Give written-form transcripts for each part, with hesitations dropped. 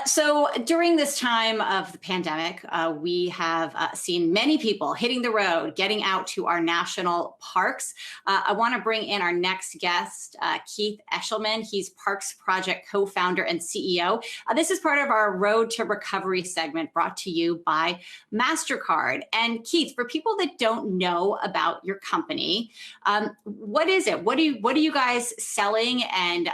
So during this time of the pandemic, we have seen many people hitting the road, getting out to our national parks. I want to bring in our next guest, Keith Eshelman. He's Parks Project co-founder and CEO. This is part of our Road to Recovery segment brought to you by MasterCard. And Keith, for people that don't know about your company, what is it? What are you guys selling? And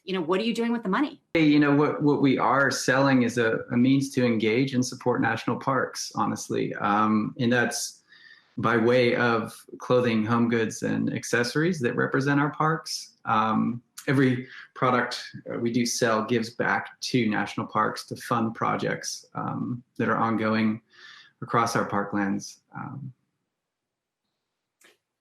what are you doing with the money? Hey, what we are selling is a means to engage and support national parks, honestly. And that's by way of clothing, home goods, and accessories that represent our parks. Every product we do sell gives back to national parks to fund projects that are ongoing across our parklands.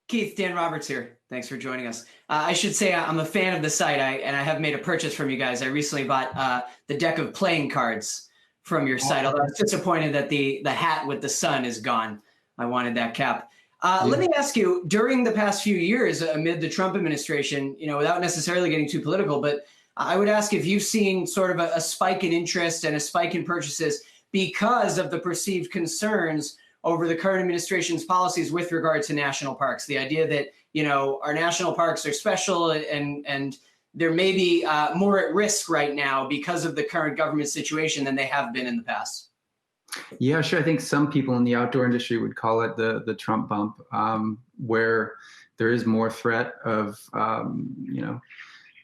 Keith, Dan Roberts here. Thanks for joining us. I should say I'm a fan of the site, and I have made a purchase from you guys. I recently bought the deck of playing cards from your site, although I was disappointed that the hat with the sun is gone. I wanted that cap. Let me ask you, during the past few years, amid the Trump administration, without necessarily getting too political, but I would ask if you've seen sort of a spike in interest and a spike in purchases because of the perceived concerns over the current administration's policies with regard to national parks. The idea that, our national parks are special and there may be more at risk right now because of the current government situation than they have been in the past. Yeah, sure. I think some people in the outdoor industry would call it the Trump bump, where there is more threat of,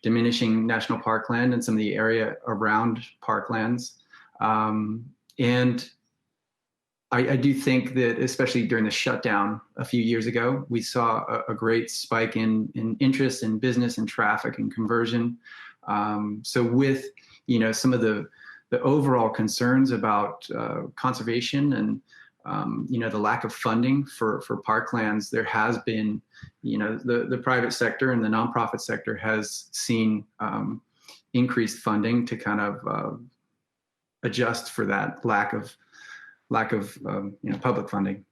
diminishing national parkland and some of the area around parklands. And I do think that, especially during the shutdown a few years ago, we saw a great spike in interest in business and traffic and conversion. So with, some of the overall concerns about conservation and, the lack of funding for parklands, there has been, the private sector and the nonprofit sector has seen increased funding to kind of adjust for that lack of public funding.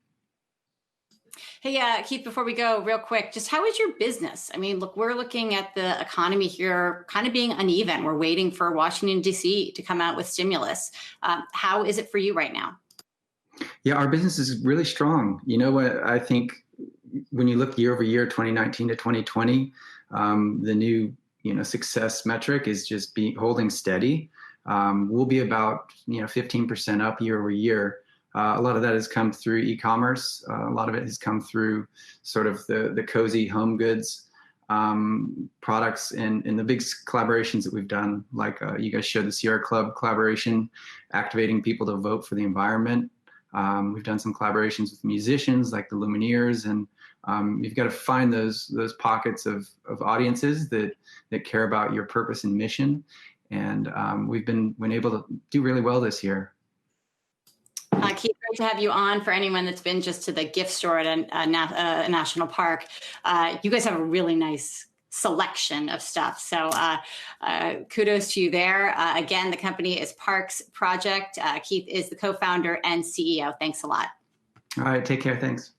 Hey, Keith, before we go real quick, just how is your business? I mean, look, we're looking at the economy here kind of being uneven. We're waiting for Washington, D.C. to come out with stimulus. How is it for you right now? Yeah, our business is really strong. You know what? I think when you look year over year, 2019 to 2020, the new, success metric is just holding steady. We'll be about, 15% up year over year. A lot of that has come through e-commerce. A lot of it has come through sort of the cozy home goods products and the big collaborations that we've done, like you guys showed the Sierra Club collaboration, activating people to vote for the environment. We've done some collaborations with musicians like the Lumineers, and you've got to find those pockets of audiences that care about your purpose and mission. And we've been able to do really well this year. Keith, great to have you on. For anyone that's been just to the gift store at a national park, you guys have a really nice selection of stuff. So kudos to you there. Again, the company is Parks Project. Keith is the co-founder and CEO. Thanks a lot. All right. Take care. Thanks.